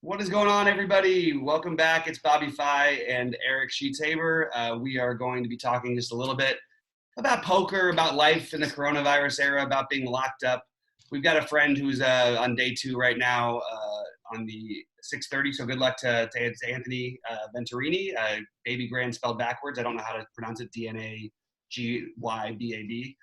What is going on, everybody? Welcome back. It's BobbyFi and Eric Sheetshaber. We are going to be talking just a little bit about poker, about life in the coronavirus era, about being locked up. We've got a friend who's on day 2 right now on the 6:30. So good luck to Anthony Venturini. BabyGrand spelled backwards. I don't know how to pronounce it. DNAGYBAD.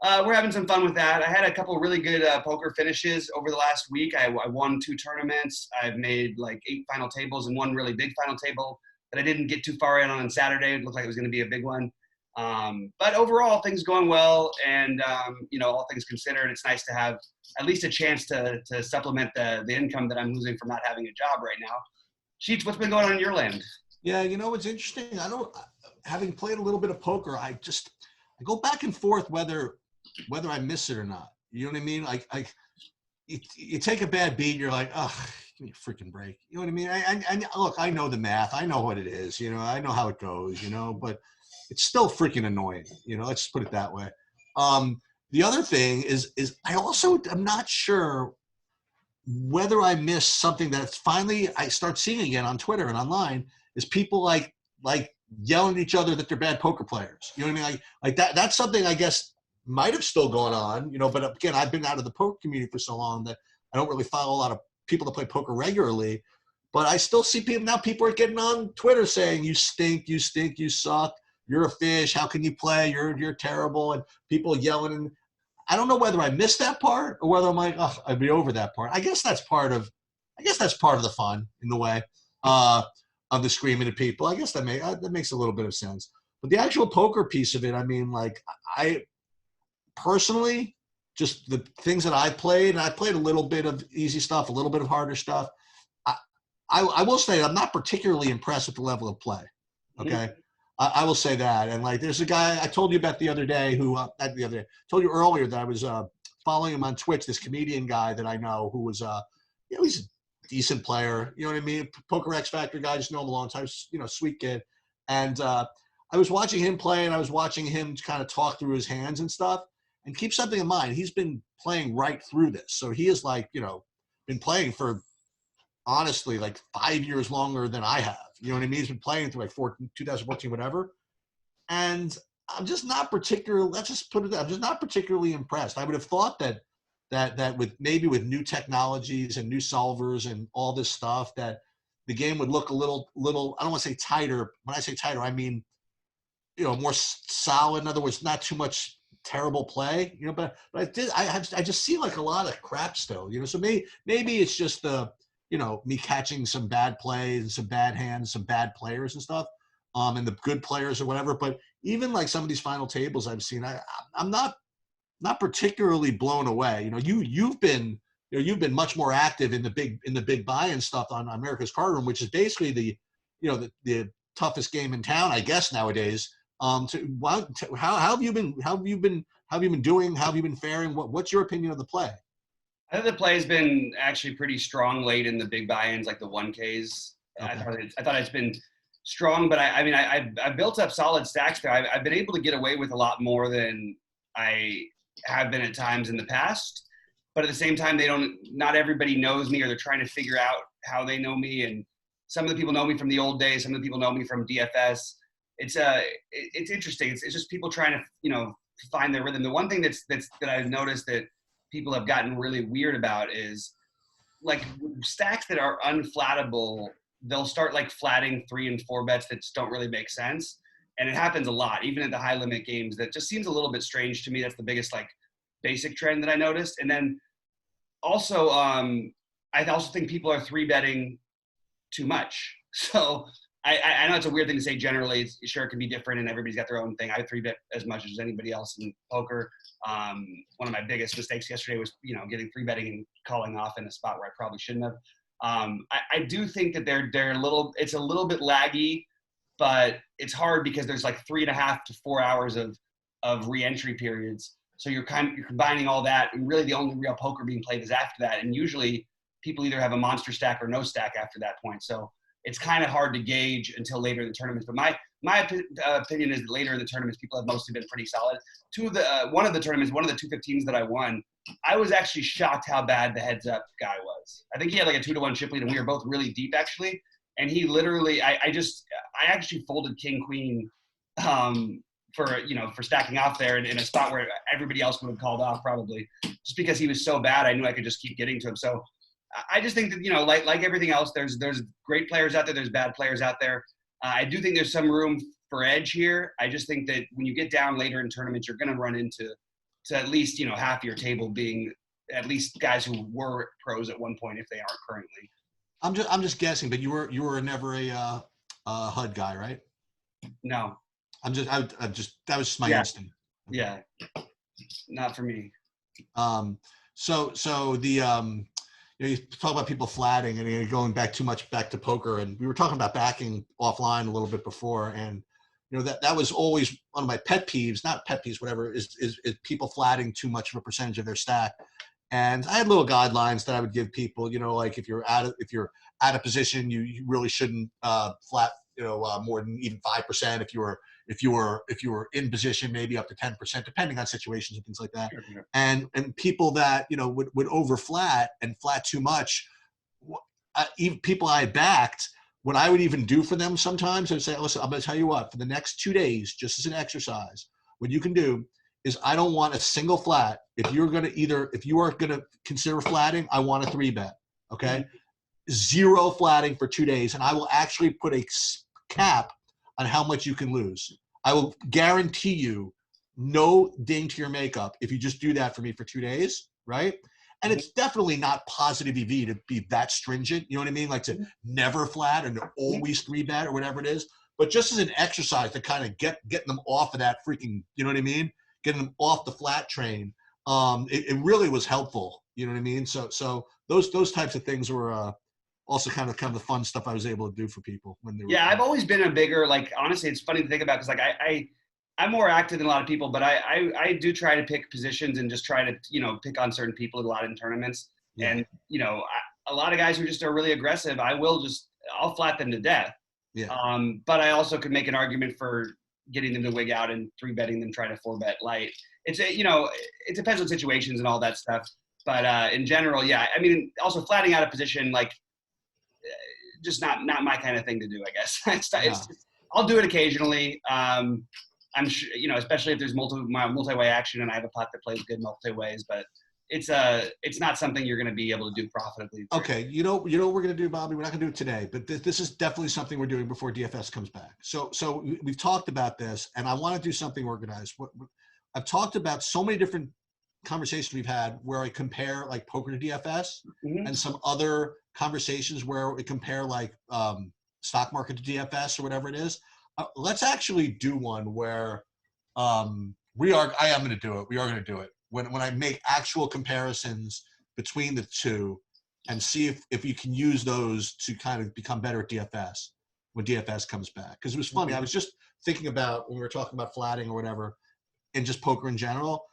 We're having some fun with that. I had a couple really good poker finishes over the last week. I won 2 tournaments. I've made like 8 final tables and one really big final table that I didn't get too far in on Saturday. It looked like it was going to be a big one. But overall, things going well. And, all things considered, it's nice to have at least a chance to supplement the income that I'm losing from not having a job right now. Sheets, what's been going on in your land? Yeah, it's interesting. Having played a little bit of poker, I go back and forth whether I miss it or not. You know what I mean? You take a bad beat, you're like, oh, give me a freaking break. You know what I mean? Look, I know the math. I know what it is. I know how it goes, but it's still freaking annoying. Let's just put it that way. The other thing is I'm not sure whether I miss something that's finally I start seeing again on Twitter and online is people like yelling at each other that they're bad poker players. You know what I mean? Like that's something I guess might have still gone on, but again, I've been out of the poker community for so long that I don't really follow a lot of people that play poker regularly, but I still see people are getting on Twitter saying, you stink, you suck, you're a fish, how can you play, you're terrible, and people yelling. And I don't know whether I missed that part or whether I'm like, oh, I'd be over that part. I guess that's part of the fun in the way of the screaming at people. I guess that makes a little bit of sense. But the actual poker piece of it, I mean, like I personally, just the things that I played, and I played a little bit of easy stuff, a little bit of harder stuff. I will say I'm not particularly impressed with the level of play. Okay. Mm-hmm. I will say that. And like, there's a guy I told you about the other day told you earlier that I was following him on Twitch, this comedian guy that I know who was, he's a decent player. You know what I mean? Poker X Factor guy, just know him a long time, sweet kid. And I was watching him play, and I was watching him kind of talk through his hands and stuff. And keep something in mind, he's been playing right through this. So he is been playing for honestly like 5 years longer than I have. You know what I mean? He's been playing through like 2014, whatever. And I'm just not particularly, let's just put it there, I'm just not particularly impressed. I would have thought that with new technologies and new solvers and all this stuff, that the game would look a little, I don't want to say tighter. When I say tighter, I mean, more solid. In other words, not too much terrible play, but I just see like a lot of crap still, so maybe it's just me catching some bad plays and some bad hands, some bad players and stuff, and the good players or whatever. But even like some of these final tables I've seen, I'm not particularly blown away. You've been much more active in the big buy-in stuff on America's Card Room, which is basically the toughest game in town, I guess, nowadays. How have you been doing? How have you been faring? What's your opinion of the play? I think the play has been actually pretty strong late in the big buy-ins, like the 1Ks. Okay. I thought it's been strong, but I built up solid stacks there. I've been able to get away with a lot more than I have been at times in the past. But at the same time, not everybody knows me, or they're trying to figure out how they know me. And some of the people know me from the old days. Some of the people know me from DFS. It's interesting. It's just people trying to, find their rhythm. The one thing that I've noticed that people have gotten really weird about is like stacks that are unflattable, they'll start like flatting 3 and 4 bets that just don't really make sense. And it happens a lot, even at the high limit games. That just seems a little bit strange to me. That's the biggest like basic trend that I noticed. And then also, I also think people are 3-betting too much. So I know it's a weird thing to say generally. Sure, it can be different, and everybody's got their own thing. I 3-bet as much as anybody else in poker. One of my biggest mistakes yesterday was, getting 3-betting and calling off in a spot where I probably shouldn't have. I do think that it's a little bit laggy, but it's hard because there's like 3.5 to 4 hours of re-entry periods. So you're combining all that, and really the only real poker being played is after that. And usually people either have a monster stack or no stack after that point. So it's kind of hard to gauge until later in the tournaments. But my opinion is that later in the tournaments, people have mostly been pretty solid. One of the tournaments, one of the 215s that I won, I was actually shocked how bad the heads up guy was. I think he had like a 2-1 chip lead, and we were both really deep actually. And he literally, I actually folded king queen for stacking off there in a spot where everybody else would have called off probably, just because he was so bad. I knew I could just keep getting to him. So I just think that, like everything else, there's great players out there, there's bad players out there. I do think there's some room for edge here. I just think that when you get down later in tournaments, you're going to run into at least half your table being at least guys who were pros at one point if they aren't currently. I'm just guessing, but you were never a HUD guy, right? No. I that was just my instinct. Yeah, not for me. So the you talk about people flatting and going back too much back to poker, and we were talking about backing offline a little bit before, and that was always one of my pet peeves, not pet peeves, whatever, is people flatting too much of a percentage of their stack. And I had little guidelines that I would give people, like if you're out of position, you really shouldn't flat, more than even 5%. If you were in position, maybe up to 10%, depending on situations and things like that. Sure. And people that would over flat and flat too much, even people I backed, what I would even do for them sometimes, I'd say, listen, I'm going to tell you what, for the next 2 days, just as an exercise, what you can do is I don't want a single flat. If you are going to consider flatting, I want a 3-bet. Okay. 0 flatting for 2 days. And I will actually put a cap on how much you can lose. I will guarantee you no ding to your makeup if you just do that for me for 2 days. Right. And it's definitely not positive EV to be that stringent. You know what I mean? Like to never flat and to always 3-bet or whatever it is. But just as an exercise to kind of getting them off of that freaking, you know what I mean? Getting them off the flat train. It really was helpful. You know what I mean? So those types of things were also kind of the fun stuff I was able to do for people when they were. Yeah, I've always been a bigger, honestly, it's funny to think about because I'm more active than a lot of people, but I do try to pick positions and just try to, pick on certain people a lot in tournaments. Yeah. And, a lot of guys who just are really aggressive, I'll flat them to death. Yeah. But I also could make an argument for getting them to wig out and 3-betting them, trying to 4-bet light. It's it depends on situations and all that stuff. But in general, yeah, I mean, also flatting out of position, just not my kind of thing to do, I guess. I'll do it occasionally. I'm sure, especially if there's multi-way action and I have a pot that plays good multi-ways, but it's not something you're going to be able to do profitably. Okay. You know what we're going to do, Bobby? We're not going to do it today, but this is definitely something we're doing before DFS comes back. So we've talked about this and I want to do something organized. I've talked about so many different conversations we've had where I compare like poker to DFS and some other conversations where we compare stock market to DFS or whatever it is. Let's actually do one where I am going to do it. We are going to do it. When I make actual comparisons between the two and see if you can use those to kind of become better at DFS when DFS comes back. Because it was funny. I was just thinking about when we were talking about flatting or whatever and just poker in general.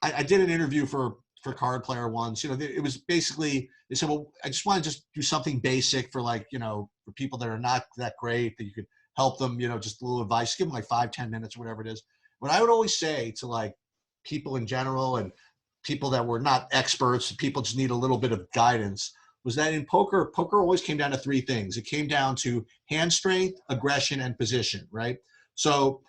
I did an interview for Card Player once. It was basically, they said, well, I just want to just do something basic for for people that are not that great, that you could help them, just a little advice, give them 5-10 minutes or whatever it is. What I would always say to people in general and people that were not experts, people just need a little bit of guidance, was that in poker always came down to 3 things. It came down to hand strength, aggression, and position, right? So,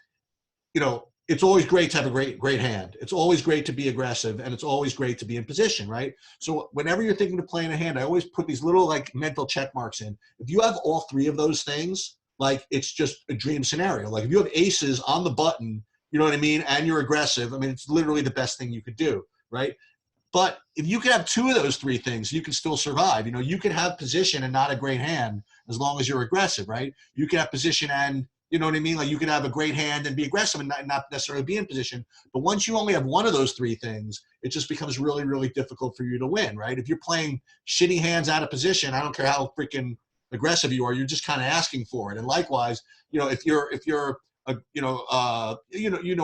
it's always great to have a great hand. It's always great to be aggressive, and it's always great to be in position, right? So whenever you're thinking of playing a hand, I always put these little mental check marks in. If you have all 3 of those things, it's just a dream scenario. If you have aces on the button, you know what I mean, and you're aggressive, I mean, it's literally the best thing you could do, right? But if you can have 2 of those 3 things, you can still survive. You can have position and not a great hand as long as you're aggressive, right? You can have position and, you know what I mean? You can have a great hand and be aggressive and not necessarily be in position. But once you only have one of those 3 things, it just becomes really, really difficult for you to win, right? If you're playing shitty hands out of position, I don't care how freaking aggressive you are, you're just kind of asking for it. And likewise, if you're you know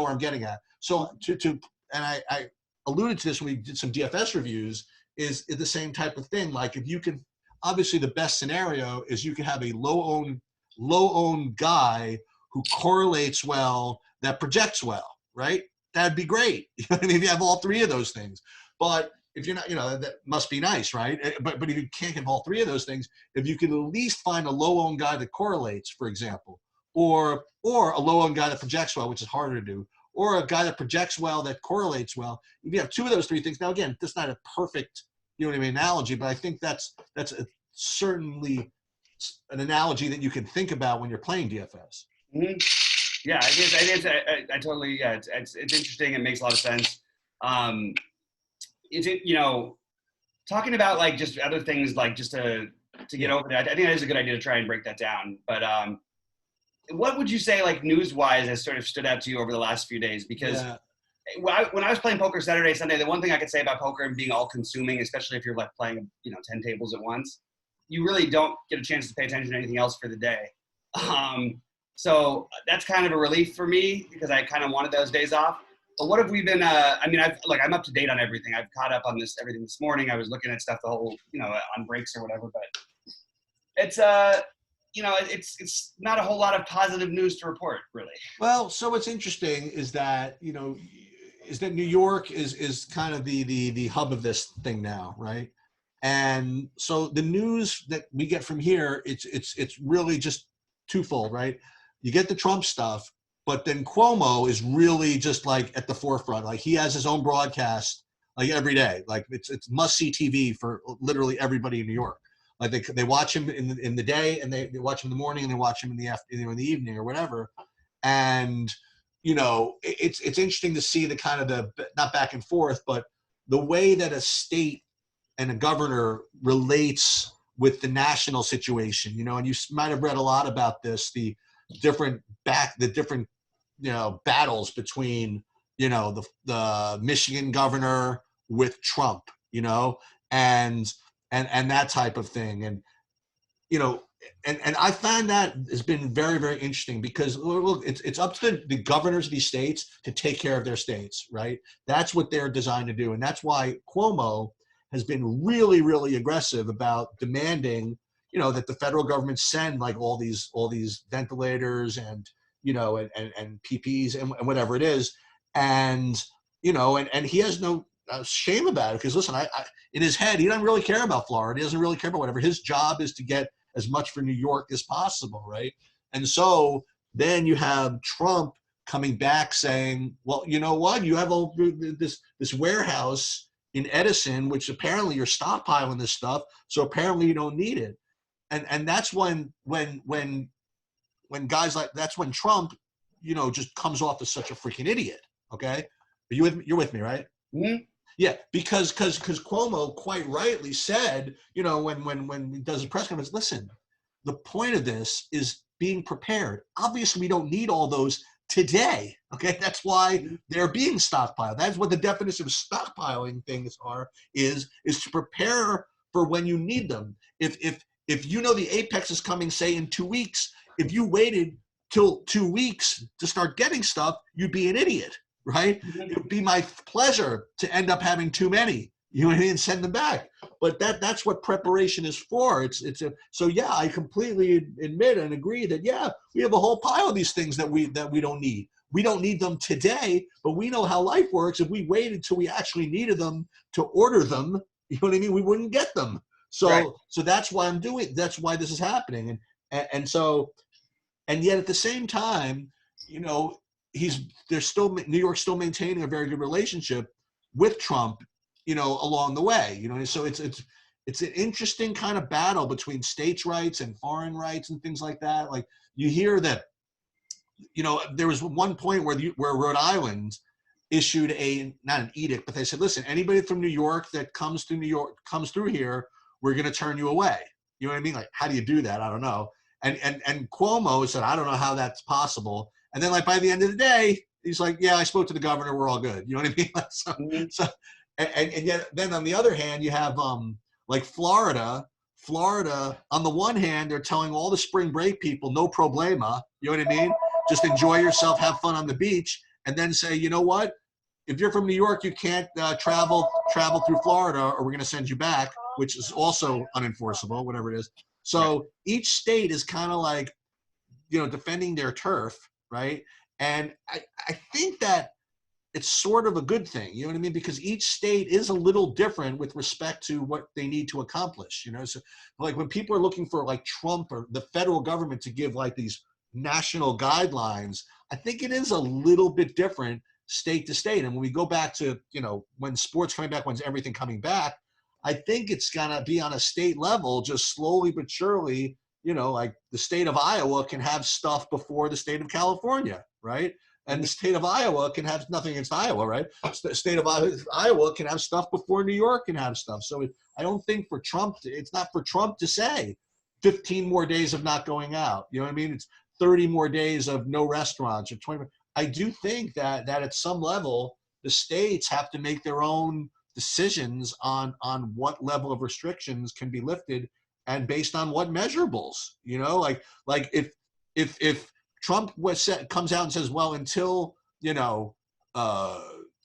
where I'm getting at. So and I alluded to this when we did some DFS reviews, is the same type of thing. If you can, obviously the best scenario is you can have a low owned guy who correlates well, that projects well, right? That'd be great. If you have all 3 of those things. But if you're not, that must be nice, right? But if you can't have all three of those things, if you can at least find a low-owned guy that correlates, for example, or a low-owned guy that projects well, which is harder to do, or a guy that projects well, that correlates well. If you have two of those three things, now again, that's not a perfect, analogy, but I think that's certainly an analogy that you can think about when you're playing DFS. Mm-hmm. Yeah, I totally, yeah, it's interesting. It makes a lot of sense. Talking about like just other things, like just to get over that, I think that is a good idea to try and break that down. But what would you say, like news-wise, has sort of stood out to you over the last few days? Because when I was playing poker Saturday, Sunday, the one thing I could say about poker and being all-consuming, especially if you're like playing, 10 tables at once, you really don't get a chance to pay attention to anything else for the day. So that's kind of a relief for me because I kind of wanted those days off. But what have we been? I'm up to date on everything. I've caught up on everything this morning. I was looking at stuff the whole, on breaks or whatever. But it's it's not a whole lot of positive news to report, really. Well, so what's interesting is that New York is kind of the hub of this thing now, right? And so the news that we get from here, it's really just twofold, right? You get the Trump stuff, but then Cuomo is really just like at the forefront. Like he has his own broadcast like every day. Like it's must-see TV for literally everybody in New York. Like they watch him in the day, and they watch him in the morning, and they watch him in the in the evening or whatever. And it's interesting to see the kind of the not back and forth, but the way that a state and a governor relates with the national situation. And you might have read a lot about this, the different battles between the Michigan governor with Trump, and that type of thing. And and I find that has been very, very interesting because look, it's up to the governors of these states to take care of their states, right? That's what they're designed to do. And that's why Cuomo has been really, really aggressive about demanding, that the federal government send like all these ventilators and PPEs and whatever it is. And, and he has no shame about it because listen, I in his head, he doesn't really care about Florida. He doesn't really care about whatever. His job is to get as much for New York as possible, right? And so then you have Trump coming back saying, well, you know what? You have this warehouse in Edison, which apparently you're stockpiling this stuff, so apparently you don't need it. And that's when guys like that's when Trump, just comes off as such a freaking idiot. Okay, you're with me, right? Mm-hmm. Yeah, because Cuomo quite rightly said, when he does a press conference, listen, the point of this is being prepared. Obviously, we don't need all those today. Okay, that's why they're being stockpiled. That's what the definition of stockpiling things is to prepare for when you need them. If the apex is coming, say in 2 weeks, if you waited till 2 weeks to start getting stuff, you'd be an idiot. Right? It would be my pleasure to end up having too many, and send them back. But that's what preparation is for. So yeah, I completely admit and agree that yeah, we have a whole pile of these things that we don't need. We don't need them today, but we know how life works. If we waited until we actually needed them to order them, we wouldn't get them. So right. So that's why that's why this is happening. And yet at the same time, New York's still maintaining a very good relationship with Trump, along the way, so it's an interesting kind of battle between states' rights and foreign rights and things like that. Like you hear that, there was one point where Rhode Island issued not an edict, but they said, listen, anybody from New York that comes through here, we're going to turn you away. You know what I mean? Like, how do you do that? I don't know. And Cuomo said, I don't know how that's possible. And then, like, by the end of the day, he's like, yeah, I spoke to the governor. We're all good. You know what I mean? And yet then on the other hand, you have like Florida, on the one hand, they're telling all the spring break people, no problema. You know what I mean? Just enjoy yourself, have fun on the beach. And then say, you know what? If you're from New York, you can't travel through Florida or we're going to send you back, which is also unenforceable, whatever it is. So each state is kind of like, defending their turf. Right. And I think that it's sort of a good thing, you know what I mean? Because each state is a little different with respect to what they need to accomplish, you know? So like when people are looking for like Trump or the federal government to give like these national guidelines, I think it is a little bit different state to state. And when we go back to, you know, when sports coming back, when's everything coming back, I think it's gonna be on a state level, just slowly but surely, you know, like the state of Iowa can have stuff before the state of California, right? And the state of Iowa can have nothing against Iowa, right? The state of Iowa can have stuff before New York can have stuff. So I don't think for Trump, it's not for Trump to say 15 more days of not going out. You know what I mean? It's 30 more days of no restaurants or 20. I do think that at some level, the states have to make their own decisions on what level of restrictions can be lifted and based on what measurables, you know, like if Trump comes out and says, well, until, you know,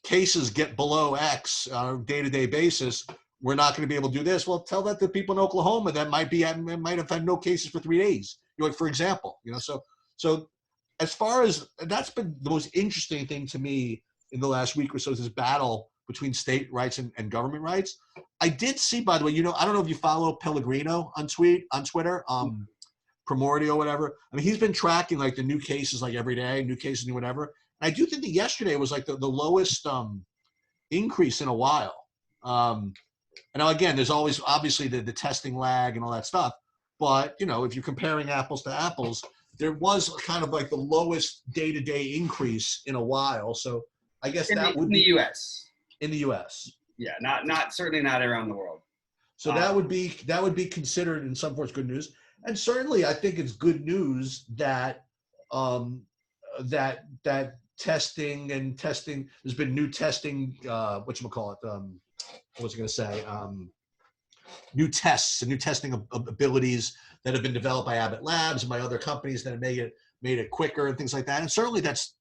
cases get below X on a day-to-day basis, we're not going to be able to do this. Well, tell that to people in Oklahoma that might have had no cases for 3 days, you know, for example, you know, so as far as that's been the most interesting thing to me in the last week or so is this battle between state rights and government rights. I did see, by the way, you know, I don't know if you follow Pellegrino on Twitter, Primordial, whatever. I mean, he's been tracking like the new cases like every day, new cases, new whatever. And I do think that yesterday was like the lowest increase in a while. And now again, there's always obviously the testing lag and all that stuff. But, you know, if you're comparing apples to apples, there was kind of like the lowest day-to-day increase in a while. So I guess that would be in the U.S. In the U.S. Yeah, not certainly not around the world. So that would be considered in some forms good news, and certainly I think it's good news that that testing. There's been new testing. Whatchamacallit? What was I going to say? New tests and new testing abilities that have been developed by Abbott Labs and by other companies that have made it quicker and things like that. And certainly that's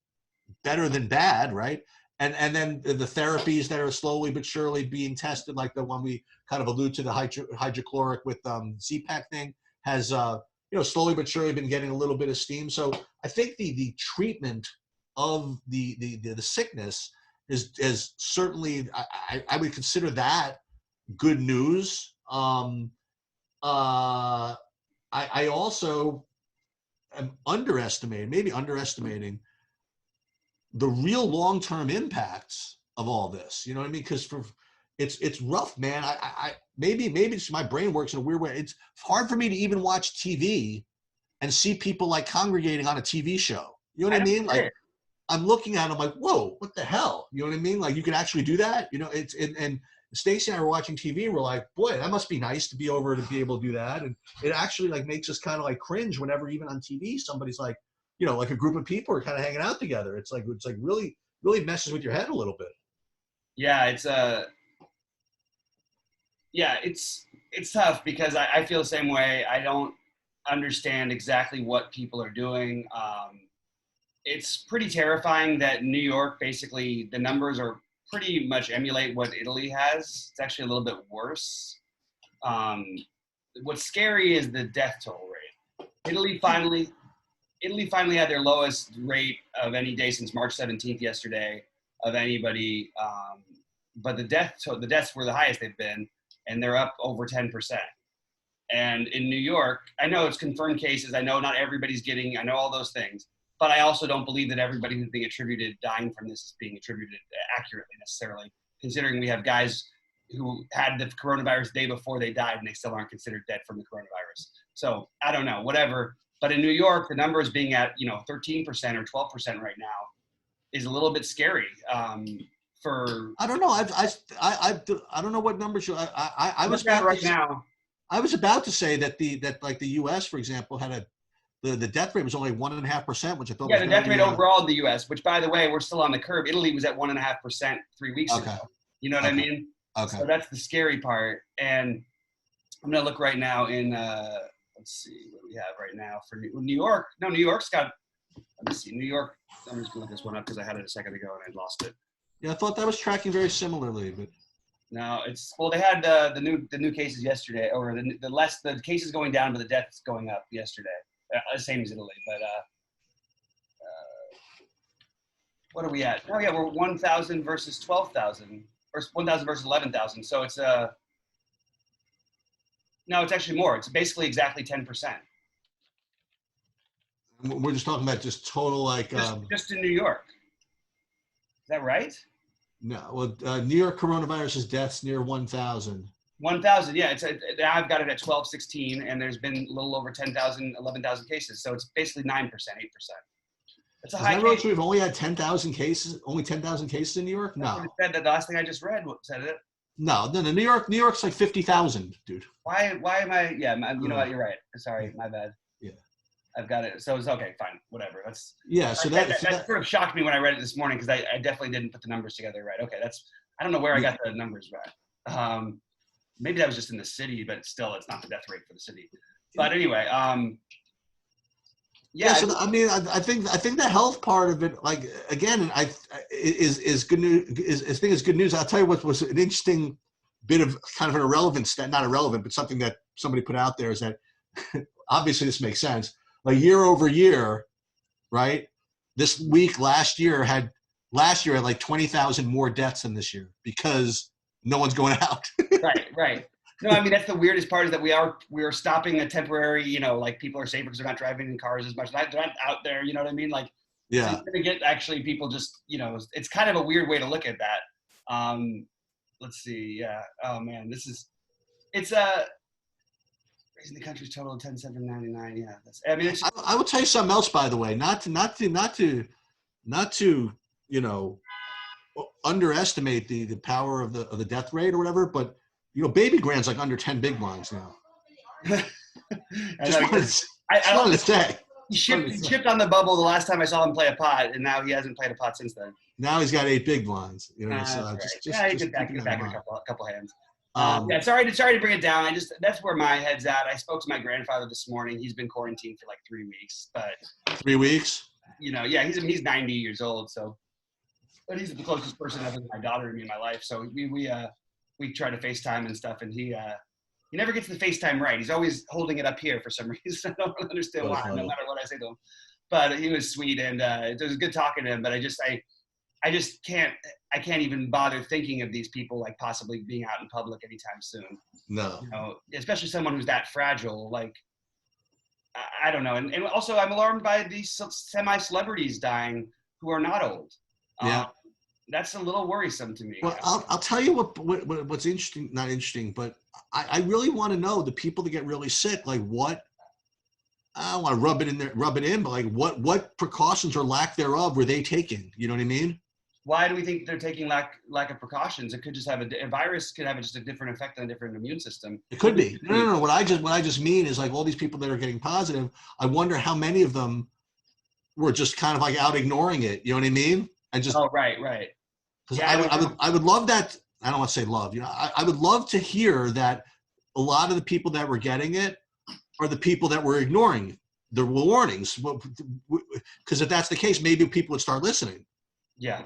better than bad, right? And then the therapies that are slowly but surely being tested, like the one we kind of allude to, the hydrochloric with CPAC thing, has you know, slowly but surely been getting a little bit of steam. So I think the treatment of the sickness is certainly, I would consider that good news. I also am underestimating the real long-term impacts of all this. You know what I mean? Because it's rough, man. I maybe it's my brain works in a weird way. It's hard for me to even watch TV and see people like congregating on a TV show. You know what I mean? Like I'm looking at them like, whoa, what the hell? You know what I mean? Like you can actually do that. You know, and Stacy and I were watching TV. We're like, boy, that must be nice to be over to be able to do that. And it actually like makes us kind of like cringe whenever even on TV somebody's like, you know, like a group of people are kind of hanging out together. It's like really messes with your head a little bit. Yeah, it's tough because I feel the same way. I don't understand exactly what people are doing. It's pretty terrifying that New York, basically the numbers are pretty much emulate what Italy has. It's actually a little bit worse. What's scary is the death toll rate. Italy finally had their lowest rate of any day since March 17th yesterday of anybody. But the deaths were the highest they've been, and they're up over 10%. And in New York, I know it's confirmed cases. I know not everybody's I know all those things, but I also don't believe that everybody who's being dying from this is being attributed accurately necessarily, considering we have guys who had the coronavirus the day before they died and they still aren't considered dead from the coronavirus. So I don't know, whatever. But in New York, the numbers being at 13% or 12% right now is a little bit scary. I don't know. I don't know what numbers I was about right now. I was about to say that the U.S. for example had the death rate was only 1.5%, which I thought. Yeah, the death rate overall in the U.S., which by the way we're still on the curve. Italy was at 1.5% 3 weeks ago. You know what I mean? Okay. So that's the scary part. And I'm gonna look right now in. Let's see what we have right now for New York. No, New York's got. Let me see. New York. I'm just gonna look this one up because I had it a second ago and I lost it. Yeah, I thought that was tracking very similarly, but no, they had the new cases yesterday, or the cases going down, but the deaths going up yesterday. Same as Italy, but what are we at? Oh yeah, we're 1,000 versus 12,000, or 1,000 versus 11,000. So it's no, it's actually more. It's basically exactly 10%. We're just talking about just total like. Just in New York. Is that right? No, well, New York coronavirus deaths near 1,000. 1,000, yeah. Now I've got it at 1216, and there's been a little over 10,000, 11,000 cases. So it's basically 9%, 8%. That's a high case. We've only had 10,000 cases. Only 10,000 cases in New York. That's what it said. That the last thing I just read said it. No, New York's like 50,000, dude. Why am I? Yeah, you know what? You're right. Sorry, my bad. Yeah, I've got it. So it's okay, fine, whatever. That's So that sort of shocked me when I read it this morning because I definitely didn't put the numbers together right. Okay, I don't know where I got the numbers right. Maybe that was just in the city, but still, it's not the death rate for the city. But anyway, yeah. So I mean, I think the health part of it, like again, is good news. Is good news. I'll tell you what was an interesting bit of kind of an irrelevant stat, not irrelevant, but something that somebody put out there is that obviously this makes sense. Like year over year, right? This week last year had like 20,000 more deaths than this year because no one's going out. Right. No, I mean that's the weirdest part is that we are stopping a temporary, like people are safer because they're not driving in cars as much. They're not out there, you know what I mean? Like, yeah, so you're gonna get actually people just, it's kind of a weird way to look at that. Let's see, yeah. Oh man, it's raising the country's total of 10,799. Yeah, I will tell you something else, by the way. Not to underestimate the power of the death rate or whatever, but BabyGrand's like under 10 big blinds now. Just wanted to say. He shipped on the bubble the last time I saw him play a pot, and now he hasn't played a pot since then. Now he's got 8 big blinds. So right. He could back a couple hands. Yeah, sorry to bring it down. That's where my head's at. I spoke to my grandfather this morning. He's been quarantined for like 3 weeks, but 3 weeks. Yeah, he's 90 years old. So, but he's the closest person other than my daughter to me in my life. So we try to FaceTime and stuff, and he never gets the FaceTime right. He's always holding it up here for some reason. I don't understand why, no matter what I say to him. But he was sweet, and it was good talking to him. But I just can't even bother thinking of these people like possibly being out in public anytime soon. No. Especially someone who's that fragile. Like, I don't know. And also I'm alarmed by these semi-celebrities dying who are not old. Yeah. That's a little worrisome to me. Well, I'll tell you what's interesting, not interesting, but I really want to know the people that get really sick, like what, I don't want to rub it in, but like what precautions or lack thereof were they taking? You know what I mean? Why do we think they're taking lack of precautions? It could just have a virus could have just a different effect on a different immune system. It could be. No. What I just mean is like all these people that are getting positive, I wonder how many of them were just kind of like out ignoring it. You know what I mean? And just right. Because I would love that. I don't want to say love. I would love to hear that a lot of the people that were getting it are the people that were ignoring the warnings. Because if that's the case, maybe people would start listening. Yeah.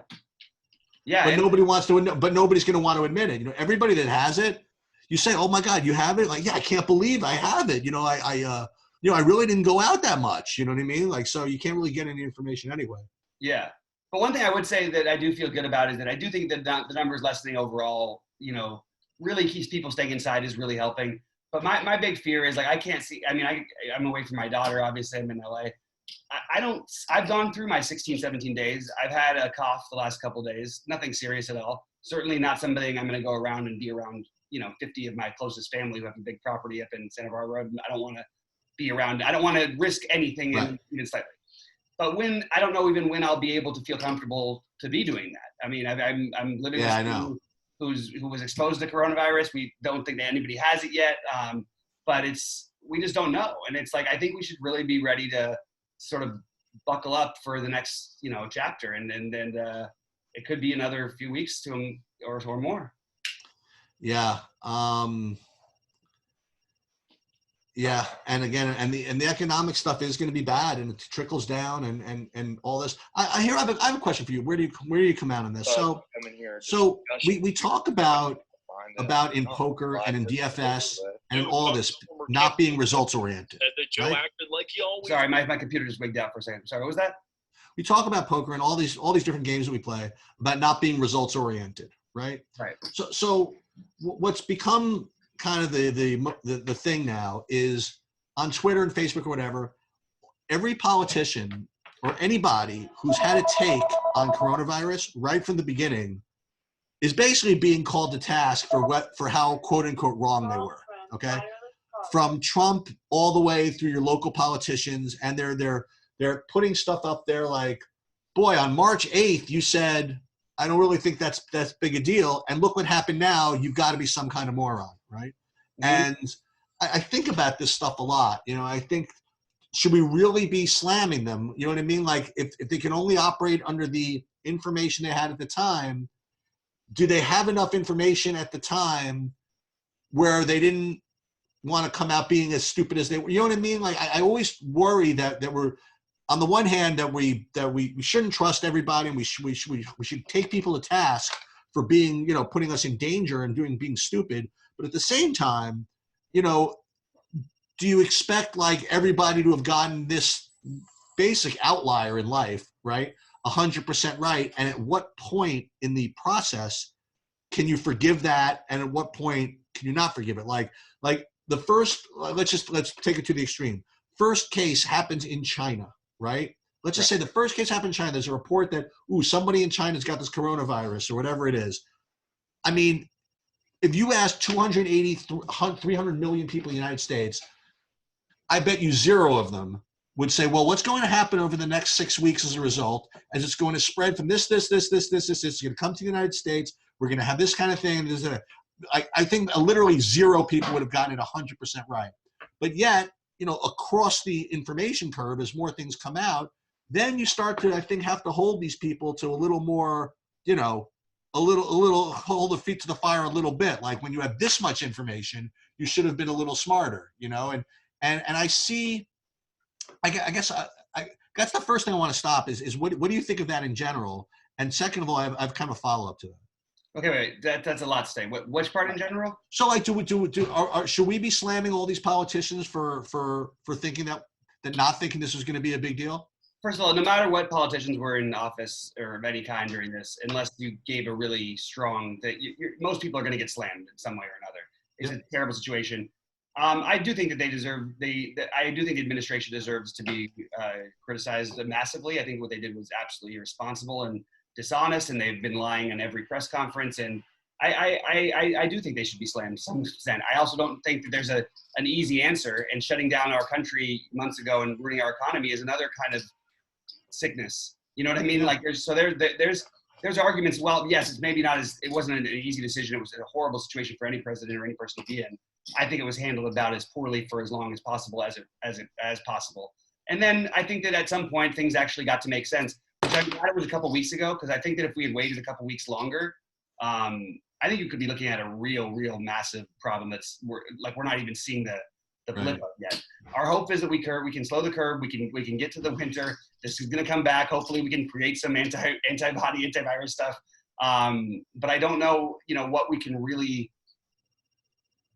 But nobody wants to. But nobody's going to want to admit it. Everybody that has it, you say, "Oh my God, you have it!" Like, yeah, I can't believe I have it. I really didn't go out that much. You know what I mean? Like, so you can't really get any information anyway. Yeah. But one thing I would say that I do feel good about is that I do think that the numbers lessening overall, really keeps people staying inside is really helping. But my big fear is like, I can't see, I'm away from my daughter, obviously I'm in LA. I've gone through my 16, 17 days. I've had a cough the last couple of days, nothing serious at all. Certainly not something I'm going to go around and be around, 50 of my closest family who have a big property up in Santa Barbara. I don't want to be around. I don't want to risk anything even slightly. But I don't know even when I'll be able to feel comfortable to be doing that. I mean, I'm living with someone who was exposed to coronavirus. We don't think that anybody has it yet, but we just don't know. And it's like I think we should really be ready to sort of buckle up for the next chapter, and it could be another few weeks or more. Yeah. Yeah, and again, and the economic stuff is going to be bad, and it trickles down, and all this. I have a question for you. Where do you come out on this? So we talk about in poker and in DFS and in all this not being results oriented. Joe acted like he always. Sorry, my computer just wigged out for a second. Sorry, what was that? we talk about poker and all these different games that we play about not being results oriented, right? Right. So what's become kind of the thing now is on Twitter and Facebook or whatever, every politician or anybody who's had a take on coronavirus right from the beginning is basically being called to task for how quote unquote wrong they were. Okay. From Trump all the way through your local politicians, and they're putting stuff up there like, boy, on March 8th, you said, I don't really think that's big a deal. And look what happened now. You've got to be some kind of moron, right? Mm-hmm. And I think about this stuff a lot. You know, I think, should we really be slamming them? You know what I mean? Like, if they can only operate under the information they had at the time, do they have enough information at the time where they didn't want to come out being as stupid as they were? You know what I mean? Like, I always worry that we're, on the one hand, that we shouldn't trust everybody, and we should take people to task for being, you know, putting us in danger and being stupid. But at the same time, you know, do you expect like everybody to have gotten this basic outlier in life, right, 100% right? And at what point in the process can you forgive that, and at what point can you not forgive it? Like the first, let's take it to the extreme. First case happens in China, right? Let's just say the first case happened in China. There's a report that, somebody in China's got this coronavirus or whatever it is. I mean, if you ask 280, 300 million people in the United States, I bet you zero of them would say, well, what's going to happen over the next 6 weeks as a result, as it's going to spread from this, it's going to come to the United States. We're going to have this kind of thing. I think literally zero people would have gotten it 100% right. But yet, you know, across the information curve, as more things come out, then you start to, I think, have to hold these people to a little more, you know, a little hold the feet to the fire a little bit. Like, when you have this much information, you should have been a little smarter, you know? And I see, I guess that's the first thing I want to stop is what do you think of that in general? And second of all, I've kind of a follow-up to that. Okay, wait, that's a lot to say. Which part in general? So, like, should we be slamming all these politicians for thinking that not thinking this was going to be a big deal? First of all, no matter what politicians were in office or of any kind during this, unless you gave a really strong, most people are going to get slammed in some way or another. It's a terrible situation. I do think that they deserve. I do think the administration deserves to be criticized massively. I think what they did was absolutely irresponsible and dishonest, and they've been lying in every press conference. And I do think they should be slammed to some extent. I also don't think that there's an easy answer. And shutting down our country months ago and ruining our economy is another kind of sickness. You know what I mean? Like, there's arguments. Well, yes, it's maybe not it wasn't an easy decision. It was a horrible situation for any president or any person to be in. I think it was handled about as poorly for as long as possible as possible. And then I think that at some point things actually got to make sense, which I'm glad it was a couple weeks ago, because I think that if we had waited a couple weeks longer, I think you could be looking at a real massive problem we're not even seeing the blip of yet. Our hope is that we can slow the curve. We can get to the winter. This is going to come back. Hopefully we can create some antibody, antivirus stuff. But I don't know, you know, what we can really.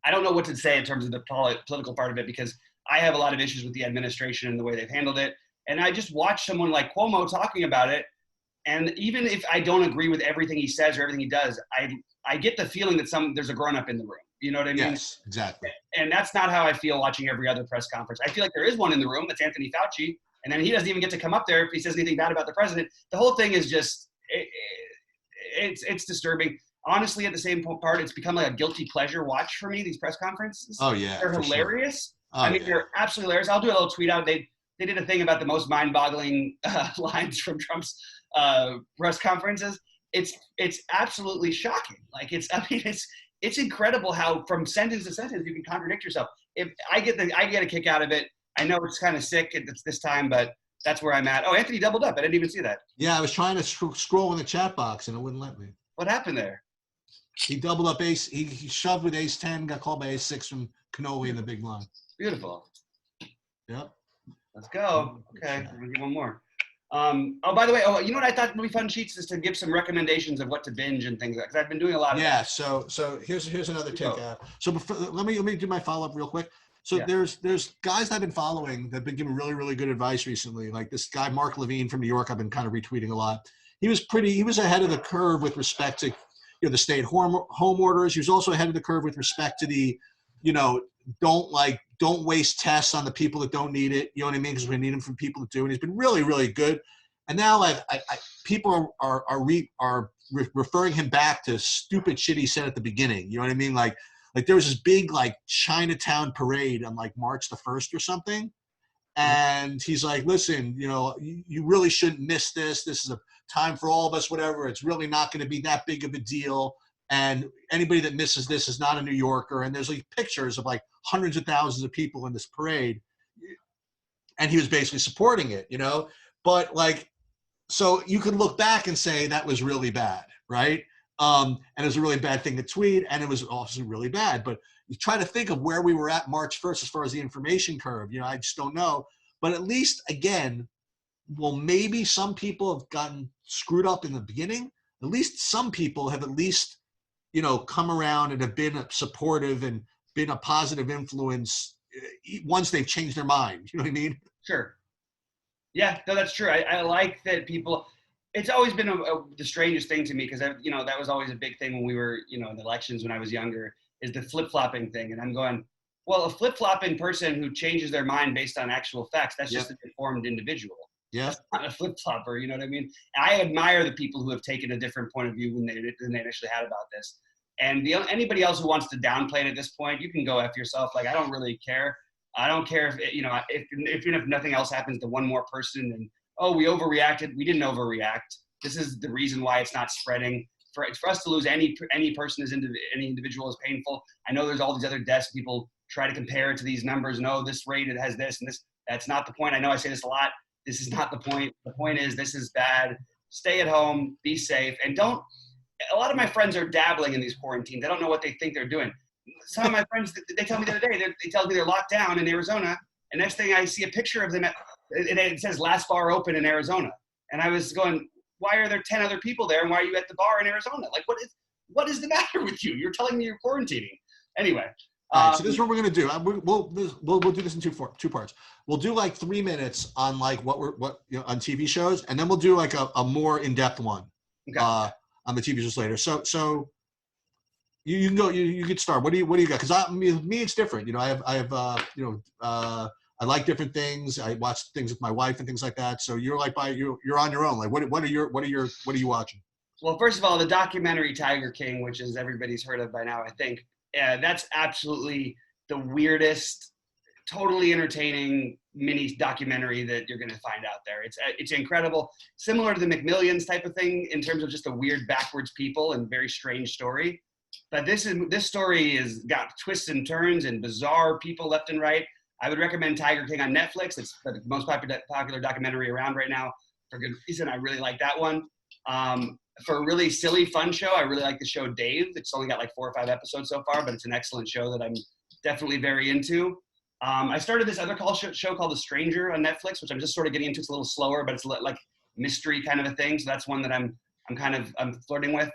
I don't know what to say in terms of the political part of it, because I have a lot of issues with the administration and the way they've handled it. And I just watched someone like Cuomo talking about it. And even if I don't agree with everything he says or everything he does, I get the feeling that there's a grown-up in the room. You know what I mean? Yes, exactly. And that's not how I feel watching every other press conference. I feel like there is one in the room. That's Anthony Fauci. And then he doesn't even get to come up there if he says anything bad about the president. The whole thing is just, it's disturbing. Honestly, at the same part, it's become like a guilty pleasure watch for me, these press conferences. Oh, yeah. They're hilarious. Sure. I mean, they're absolutely hilarious. I'll do a little tweet out. They did a thing about the most mind-boggling lines from Trump's press conferences. It's absolutely shocking. Like, it's incredible how from sentence to sentence you can contradict yourself. If I get a kick out of it. I know it's kind of sick at this time, but that's where I'm at. Oh, Anthony doubled up. I didn't even see that. Yeah, I was trying to scroll in the chat box and it wouldn't let me. What happened there? He doubled up ace. He shoved with ace 10, got called by ace 6 from Cannoli in the big line. Beautiful. Yep. Let's go. Okay, we're gonna get one more. Oh, by the way, you know what I thought would be fun, Cheats, is to give some recommendations of what to binge and things like that, because I've been doing a lot of that. So here's another take out. So let me do my follow-up real quick. So Yeah. there's guys I've been following that have been giving really, really good advice recently. Like this guy, Mark Levine from New York, I've been kind of retweeting a lot. He was ahead of the curve with respect to, the stay-at-home orders. He was also ahead of the curve with respect to the, don't waste tests on the people that don't need it. You know what I mean? Because we need them from people that do. And he's been really, really good. And now people are referring him back to stupid shit he said at the beginning. You know what I mean? Like there was this big like Chinatown parade on like March the 1st or something. And he's like, listen, you really shouldn't miss this. This is a time for all of us, whatever. It's really not going to be that big of a deal. And anybody that misses this is not a New Yorker. And there's like pictures of like hundreds of thousands of people in this parade. And he was basically supporting it, but like, so you could look back and say that was really bad, right? And it was a really bad thing to tweet, and it was also really bad. But you try to think of where we were at March 1st as far as the information curve. I just don't know. But at least, again, well, maybe some people have gotten screwed up in the beginning. At least some people have at least, come around and have been supportive and been a positive influence once they've changed their mind. You know what I mean? Sure. Yeah, no, that's true. I like that people. It's always been the strangest thing to me because that was always a big thing when we were in the elections when I was younger, is the flip-flopping thing. And I'm going, well, a flip-flopping person who changes their mind based on actual facts, that's just an informed individual. Yeah, that's not a flip-flopper. You know what I mean? I admire the people who have taken a different point of view than they initially had about this. And anybody else who wants to downplay it at this point, you can go F yourself. Like, I don't really care. I don't care if nothing else happens to one more person and, oh, we overreacted. We didn't overreact. This is the reason why it's not spreading. For us to lose any person any individual is painful. I know there's all these other deaths. People try to compare it to these numbers. No, this rate, it has this and this. That's not the point. I know I say this a lot. This is not the point. The point is this is bad. Stay at home, be safe, and don't. A lot of my friends are dabbling in these quarantines. They don't know what they think they're doing. Some of my friends, they tell me the other day, they tell me they're locked down in Arizona. And next thing I see a picture of them, it says last bar open in Arizona. And I was going, why are there 10 other people there? And why are you at the bar in Arizona? Like, what is the matter with you? You're telling me you're quarantining. Anyway. All right, so this is what we're going to do. We'll do this in two parts. We'll do like 3 minutes on like what on TV shows. And then we'll do like a more in-depth one on the TV shows later. So you can go. You could start. What do you got? Because me, it's different. I like different things. I watch things with my wife and things like that. So you're like you're on your own. Like what are you watching? Well, first of all, the documentary Tiger King, which is everybody's heard of by now, I think. That's absolutely the weirdest, totally entertaining mini documentary that you're going to find out there. It's incredible. Similar to the McMillions type of thing in terms of just a weird backwards people and very strange story. But this story has got twists and turns and bizarre people left and right. I would recommend Tiger King on Netflix. It's the most popular documentary around right now for good reason. I really like that one. For a really silly, fun show, I really like the show Dave. It's only got like 4 or 5 episodes so far, but it's an excellent show that I'm definitely very into. I started this other show called The Stranger on Netflix, which I'm just sort of getting into. It's a little slower, but it's like mystery kind of a thing. So that's one that I'm flirting with.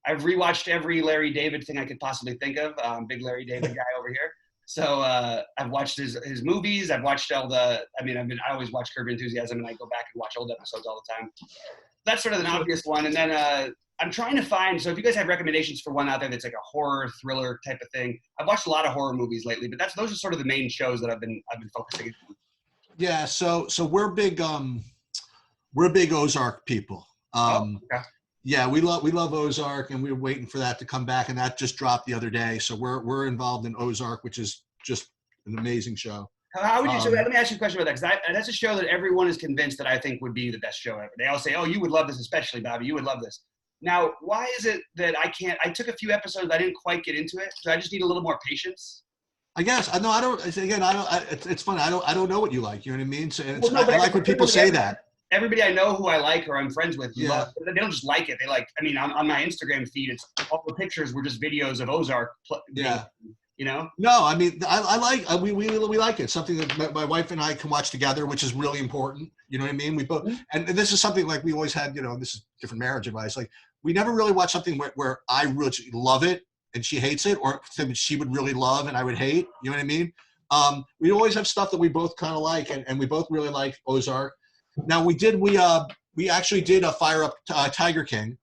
I've rewatched every Larry David thing I could possibly think of. Big Larry David guy over here. So I've watched his movies. I've watched I always watch Curb Your Enthusiasm, and I go back and watch old episodes all the time. That's sort of an obvious one. And then I'm trying to find, so if you guys have recommendations for one out there that's like a horror thriller type of thing, I've watched a lot of horror movies lately, but those are sort of the main shows that I've been focusing on. Yeah, so we're big Ozark people. Okay. Yeah, we love Ozark, and we were waiting for that to come back, and that just dropped the other day. So we're involved in Ozark, which is just an amazing show. How would you? So let me ask you a question about that, because that's a show that everyone is convinced that I think would be the best show ever. They all say, "Oh, you would love this, especially Bobby. You would love this." Now, why is it that I can't? I took a few episodes, I didn't quite get into it, so I just need a little more patience. I guess I know. I don't. Again, I don't. It's funny. I don't know what you like. You know what I mean? So I like when people say that. Everybody I know who I like or I'm friends with, they don't just like it. They like. I mean, on my Instagram feed, it's all the pictures were just videos of Ozark. Yeah. You know? No, I mean, I like, we like it. Something that my wife and I can watch together, which is really important. You know what I mean? We both, and this is something like we always had, this is different marriage advice. Like we never really watch something where I really love it and she hates it, or something she would really love and I would hate. You know what I mean? We always have stuff that we both kind of like, and we both really like Ozark. Now we actually did a Fire Up Tiger King.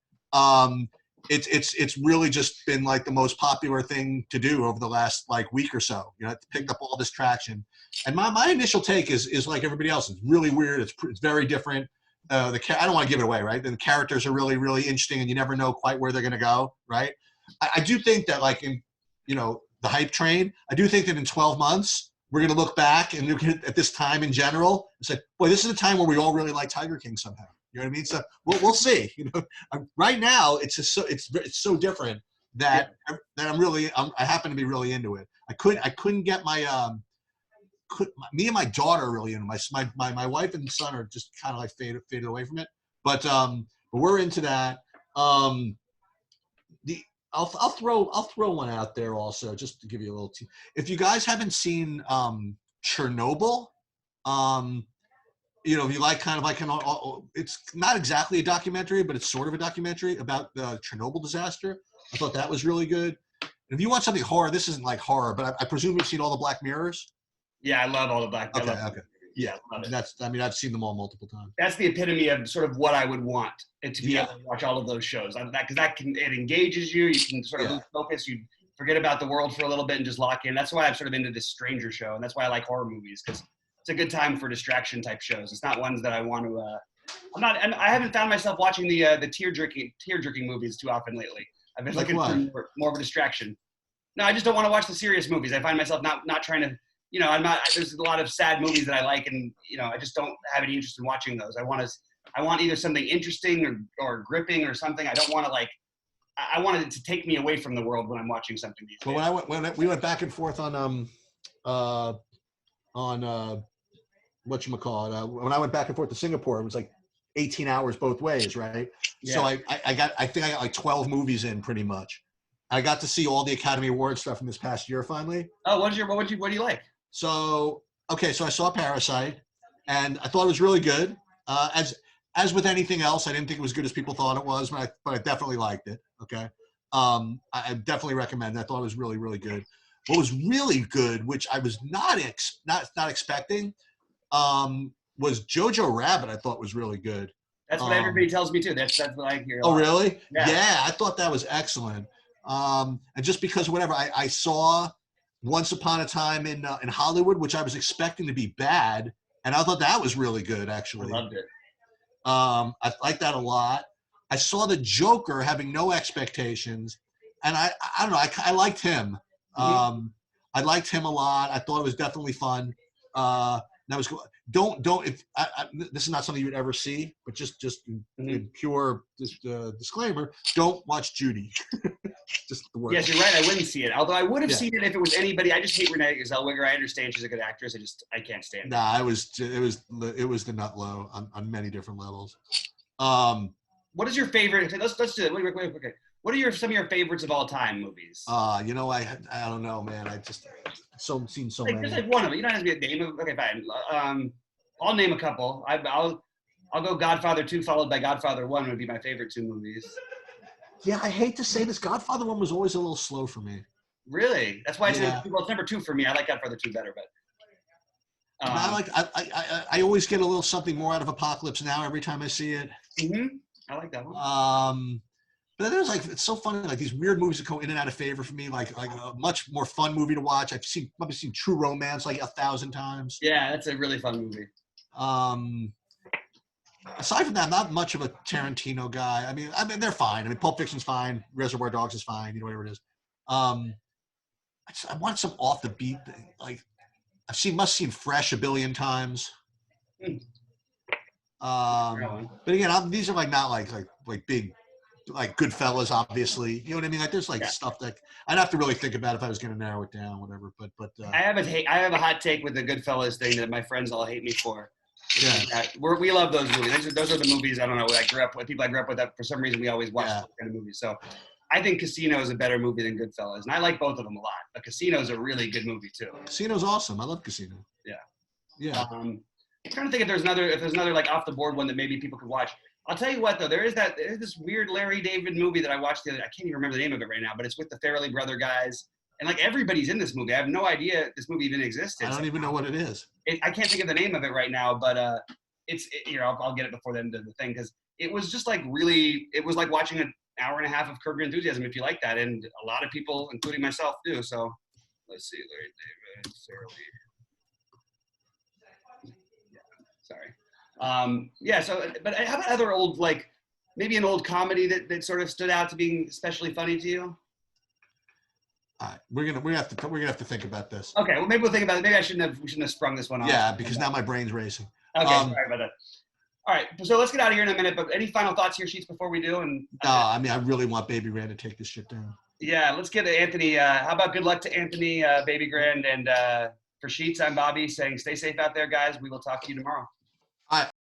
It's really just been like the most popular thing to do over the last like week or so. You know, it picked up all this traction. And my initial take is like everybody else. It's really weird. It's very different. I don't want to give it away, right? The characters are really, really interesting, and you never know quite where they're going to go, right? I do think that, like, in, you know, the hype train, I do think that in 12 months, we're going to look back and look at this time in general and say, boy, this is a time where we all really like Tiger King somehow. You know what I mean? So we'll see. You know, right now it's just it's so different that I happen to be really into it. I couldn't get me and my daughter are really into my wife and son are just kind of like faded away from it. But we're into that. I'll throw one out there also just to give you a little. If you guys haven't seen Chernobyl, you know, if you like kind of like it's not exactly a documentary, but it's sort of a documentary about the Chernobyl disaster. I thought that was really good. And if you want something horror, this isn't like horror, but I presume you've seen all the Black Mirrors. Yeah, I love all the Black. Okay. Yeah, love it. I've seen them all multiple times. That's the epitome of sort of what I would want it to be able to watch all of those shows. Because it engages you. You can sort of lose focus. You forget about the world for a little bit and just lock in. That's why I'm sort of into this stranger show, and that's why I like horror movies, because it's a good time for distraction type shows. It's not ones that I want to. I haven't found myself watching the tear jerking movies too often lately. I've been looking for more of a distraction. No, I just don't want to watch the serious movies. I find myself not trying to. You know, there's a lot of sad movies that I like, and, you know, I just don't have any interest in watching those. I want either something interesting or gripping or something. I don't want to I wanted it to take me away from the world when I'm watching something. Well, we went back and forth on whatchamacallit, when I went back and forth to Singapore, it was like 18 hours both ways, right? Yeah. So I got like 12 movies in pretty much. I got to see all the Academy Award stuff from this past year finally. Oh, what do you like? So I saw Parasite, and I thought it was really good. As with anything else, I didn't think it was good as people thought it was, but I definitely liked it. Okay, I definitely recommend it. I thought it was really, really good. What was really good, which I was not expecting, was Jojo Rabbit. I thought was really good. That's what everybody tells me too. That's what I hear. Oh, really? Yeah, I thought that was excellent. And just because whatever I saw Once Upon a Time in Hollywood, which I was expecting to be bad, and I thought that was really good actually. I loved it. I liked that a lot. I saw The Joker, having no expectations, and I don't know. I liked him. I liked him a lot. I thought it was definitely fun. That was cool. Don't if this is not something you would ever see, but just in pure disclaimer, don't watch Judy. Just the word. Yes, you're right. I wouldn't see it. Although I would have seen it if it was anybody. I just hate Renee Zellweger. I understand she's a good actress. I can't stand it. Nah, it was the nut low on many different levels. What is your favorite? Let's do it. Wait. Okay. What are some of your favorites of all time movies? You know, I don't know, man. I just seen so many. Just like one of them. You don't have to be a name of. Okay, fine. I'll name a couple. I'll go Godfather 2 followed by Godfather 1 would be my favorite two movies. Yeah, I hate to say this. Godfather 1 was always a little slow for me. Really? That's why it's number 2 for me. I like Godfather 2 better, but. I always get a little something more out of Apocalypse Now every time I see it. I like that one. But there's it's so funny, like these weird movies that go in and out of favor for me, like a much more fun movie to watch. I've probably seen True Romance like 1,000 times. Yeah, that's a really fun movie. Aside from that, not much of a Tarantino guy. I mean, they're fine. I mean, Pulp Fiction's fine. Reservoir Dogs is fine. You know, whatever it is. I want some off the beat thing. Like must seen Fresh a billion times. But again, these are not like big, like Goodfellas, obviously. You know what I mean? Like there's stuff that I'd have to really think about if I was going to narrow it down, whatever. But I have a hot take with the Goodfellas thing that my friends all hate me for. Yeah, we love those movies. Those are the movies I don't know. People I grew up with. That for some reason we always watch those kind of movies. So I think Casino is a better movie than Goodfellas, and I like both of them a lot. But Casino is a really good movie too. Casino's awesome. I love Casino. Yeah. I'm trying to think if there's another like off the board one that maybe people could watch. I'll tell you what though, there's this weird Larry David movie that I watched the other. I can't even remember the name of it right now, but it's with the Farrelly brother guys, and like everybody's in this movie. I have no idea this movie even existed. I don't even know what it is. I can't think of the name of it right now, but I'll get it before the end of the thing, because it was just like really, it was like watching an hour and a half of Curb Your Enthusiasm, if you like that, and a lot of people, including myself, do. So let's see, Larry David, Sarah Lee. Sorry. Yeah. So, but how about other old, like maybe an old comedy that sort of stood out to being especially funny to you? All right, we're gonna have to think about this. Okay, well maybe we'll think about it. Maybe we shouldn't have sprung this one on. Yeah, because now my brain's racing. Okay, sorry about that. All right, so let's get out of here in a minute. But any final thoughts here, Sheets, before we do? And no, I mean I really want BabyGrand to take this shit down. Yeah, let's get to Anthony. How about good luck to Anthony, BabyGrand, and for Sheets, I'm Bobby saying stay safe out there, guys. We will talk to you tomorrow.